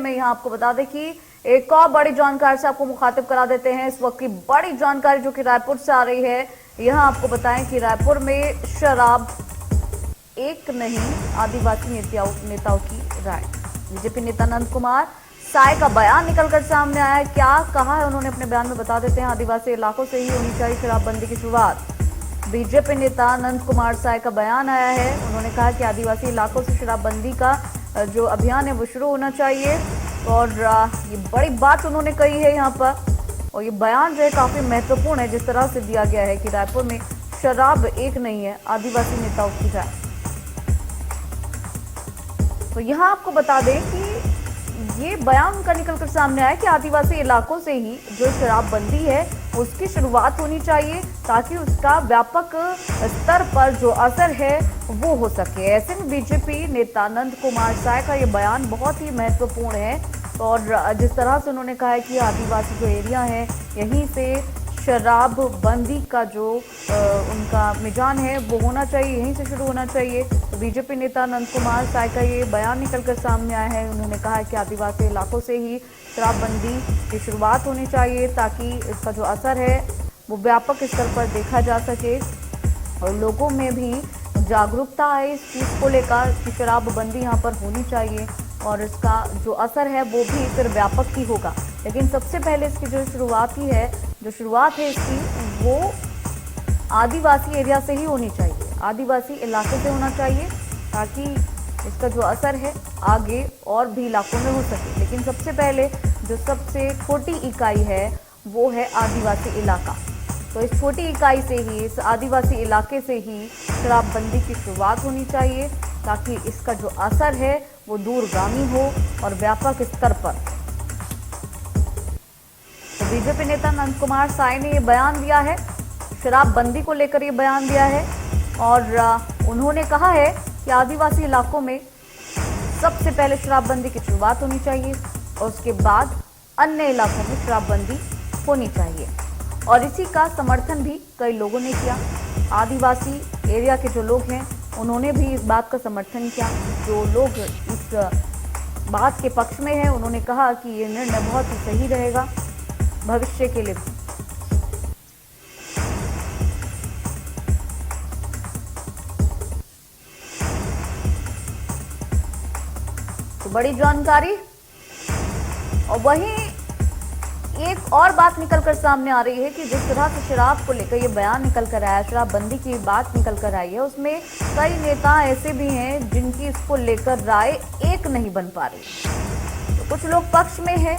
में यहाँ आपको बता दें कि एक और बड़ी जानकारी से आपको मुखातिब करा देते हैं। इस वक्त की बड़ी जानकारी जो कि रायपुर से आ रही है, यहाँ आपको बताएं कि रायपुर में शराब एक नहीं, आदिवासी नेताओं की राय। बीजेपी नेता नंद कुमार साय का बयान निकलकर सामने आया है। क्या कहा है उन्होंने अपने बयान में बता देते हैं। आदिवासी इलाकों से ही होनी चाहिए शराबबंदी की शुरुआत। बीजेपी नेता नंद कुमार साय का बयान आया है। उन्होंने कहा कि आदिवासी इलाकों से शराबबंदी का जो अभियान है वो शुरू होना चाहिए और ये बड़ी बात उन्होंने कही है यहाँ पर। और ये बयान जो है काफी महत्वपूर्ण है, जिस तरह से दिया गया है कि रायपुर में शराब एक नहीं है, आदिवासी नेताओं की राय। तो यहाँ आपको बता दें कि ये बयान उनका निकलकर सामने आया कि आदिवासी इलाकों से ही जो शराबबंदी है उसकी शुरुआत होनी चाहिए, ताकि उसका व्यापक स्तर पर जो असर है वो हो सके। ऐसे में बीजेपी नेता नंद कुमार साय का ये बयान बहुत ही महत्वपूर्ण है और जिस तरह से उन्होंने कहा है कि आदिवासी जो एरिया है यहीं से शराबबंदी का जो उनका मिजान है वो होना चाहिए, यहीं से शुरू होना चाहिए। तो बीजेपी नेता नंद कुमार साय का ये बयान निकलकर सामने आया है। उन्होंने कहा है कि आदिवासी इलाकों से ही शराबबंदी की शुरुआत होनी चाहिए, ताकि इसका जो असर है वो व्यापक स्तर पर देखा जा सके और लोगों में भी जागरूकता आए इस चीज़ को लेकर कि शराबबंदी यहाँ पर होनी चाहिए और इसका जो असर है वो भी फिर व्यापक ही होगा। लेकिन सबसे पहले इसकी जो शुरुआत है इसकी वो आदिवासी एरिया से ही होनी चाहिए, आदिवासी इलाके से होना चाहिए, ताकि इसका जो असर है आगे और भी इलाकों में हो सके। लेकिन सबसे पहले जो सबसे छोटी इकाई है वो है आदिवासी इलाका। तो इस छोटी इकाई से ही, इस आदिवासी इलाके से ही शराबबंदी की शुरुआत होनी चाहिए, ताकि इसका जो असर है वो दूरगामी हो और व्यापक स्तर पर। तो बीजेपी नेता नंद कुमार साय ने ये बयान दिया है, शराबबंदी को लेकर ये बयान दिया है और उन्होंने कहा है कि आदिवासी इलाकों में सबसे पहले शराबबंदी की शुरुआत होनी चाहिए और उसके बाद अन्य इलाकों में शराबबंदी होनी चाहिए। और इसी का समर्थन भी कई लोगों ने किया। आदिवासी एरिया के जो लोग हैं उन्होंने भी इस बात का समर्थन किया। जो लोग इस बात के पक्ष में हैं उन्होंने कहा कि ये निर्णय बहुत ही सही रहेगा भविष्य के लिए। तो बड़ी जानकारी। और वहीं एक और बात निकलकर सामने आ रही है कि जिस तरह से शराब को लेकर ये बयान निकल कर आया, शराबबंदी की बात निकल कर आई है, उसमें कई नेता ऐसे भी हैं जिनकी इसको लेकर राय एक नहीं बन पा रही। तो कुछ लोग पक्ष में हैं,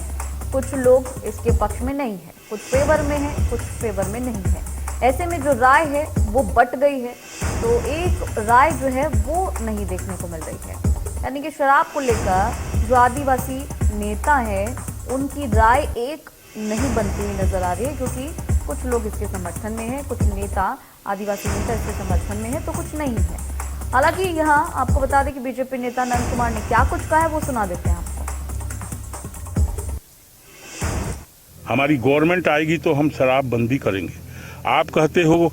कुछ लोग इसके पक्ष में नहीं है, कुछ फेवर में है, कुछ फेवर में नहीं है। ऐसे में जो राय है वो बट गई है, तो एक राय जो है वो नहीं देखने को मिल रही है। यानी कि शराब को लेकर जो आदिवासी नेता हैं उनकी राय एक नहीं बनती हुई नजर आ रही है, क्योंकि कुछ लोग इसके समर्थन में हैं, कुछ नेता आदिवासी नेता इसके समर्थन में है तो कुछ नहीं है। हालांकि यहाँ आपको बता दें कि बीजेपी नेता नंद कुमार ने क्या कुछ कहा है वो सुना देते हैं आपको। हमारी गवर्नमेंट आएगी तो हम शराबबंदी करेंगे। आप कहते हो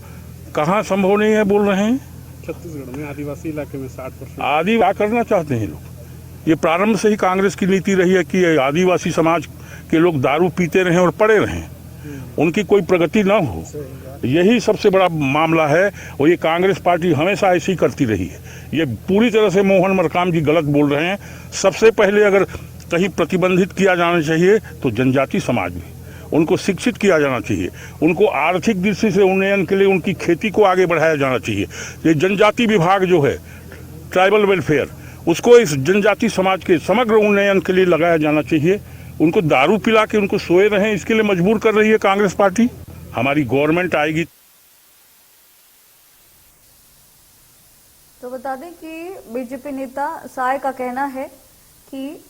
कहाँ संभव नहीं है, बोल रहे हैं छत्तीसगढ़ में आदिवासी इलाके में 60% आदि क्या करना चाहते हैं लोग। ये प्रारंभ से ही कांग्रेस की नीति रही है कि आदिवासी समाज के लोग दारू पीते रहें और पड़े रहें, उनकी कोई प्रगति ना हो। यही सबसे बड़ा मामला है और ये कांग्रेस पार्टी हमेशा ऐसी ही करती रही है। ये पूरी तरह से मोहन मरकाम जी गलत बोल रहे हैं। सबसे पहले अगर कहीं प्रतिबंधित किया जाना चाहिए तो जनजाति समाज में उनको शिक्षित किया जाना चाहिए, उनको आर्थिक दृष्टि से उन्नयन के लिए उनकी खेती को आगे बढ़ाया जाना चाहिए। ये जनजाति विभाग जो है, ट्राइबल वेलफेयर, उसको इस जनजाति समाज के समग्र उन्नयन के लिए लगाया जाना चाहिए। उनको दारू पिला के उनको सोए रहें, इसके लिए मजबूर कर रही है कांग्रेस पार्टी। हमारी गवर्नमेंट आएगी तो बता दें कि बीजेपी नेता साय का कहना है कि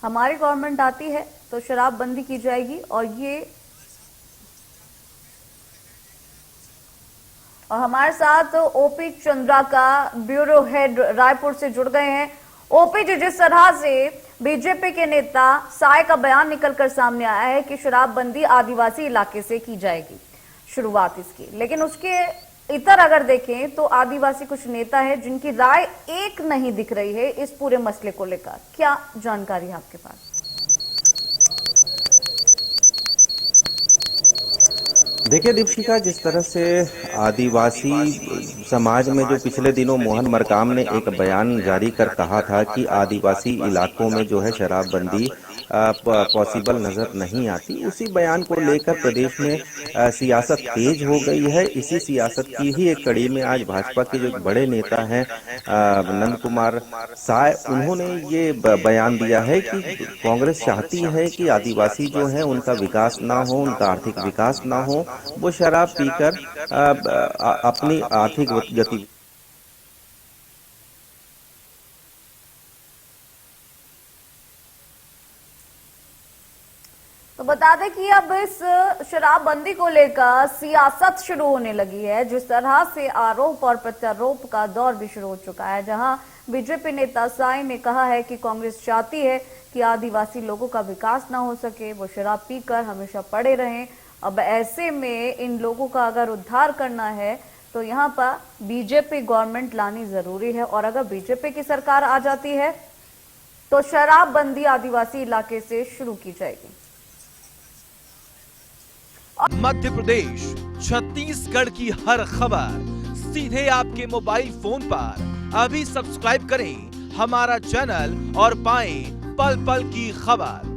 हमारी गवर्नमेंट आती है तो शराबबंदी की जाएगी और हमारे साथ ओपी चंद्रा का ब्यूरो हेड रायपुर से जुड़ गए हैं। ओपी जी, जिस तरह से बीजेपी के नेता साय का बयान निकलकर सामने आया है कि शराबबंदी आदिवासी इलाके से की जाएगी शुरुआत इसकी, लेकिन उसके इतर अगर देखें तो आदिवासी कुछ नेता है जिनकी राय एक नहीं दिख रही है इस पूरे मसले को लेकर। क्या जानकारी है आपके पास? देखिए दीपशिखा, जिस तरह से आदिवासी समाज में जो पिछले दिनों मोहन मरकाम ने एक बयान जारी कर कहा था कि आदिवासी इलाकों में जो है शराबबंदी पॉसिबल नजर नहीं आती, उसी बयान को लेकर प्रदेश में सियासत तेज हो गई है। इसी सियासत की ही एक कड़ी में आज भाजपा के जो एक बड़े नेता हैं नंद कुमार साय, उन्होंने ये बयान दिया है कि कांग्रेस चाहती है कि आदिवासी जो है उनका विकास ना हो, उनका आर्थिक विकास ना हो, वो शराब पीकर अपनी आर्थिक गति। तो बता दें कि अब इस शराबबंदी को लेकर सियासत शुरू होने लगी है। जिस तरह से आरोप और प्रत्यारोप का दौर भी शुरू हो चुका है, जहां बीजेपी नेता साई ने कहा है कि कांग्रेस चाहती है कि आदिवासी लोगों का विकास ना हो सके, वो शराब पीकर हमेशा पड़े रहें। अब ऐसे में इन लोगों का अगर उद्धार करना है तो यहाँ पर बीजेपी गवर्नमेंट लानी जरूरी है, और अगर बीजेपी की सरकार आ जाती है तो शराबबंदी आदिवासी इलाके से शुरू की जाएगी। मध्य प्रदेश, छत्तीसगढ़ की हर खबर सीधे आपके मोबाइल फोन पर। अभी सब्सक्राइब करें हमारा चैनल और पाएं पल पल की खबर।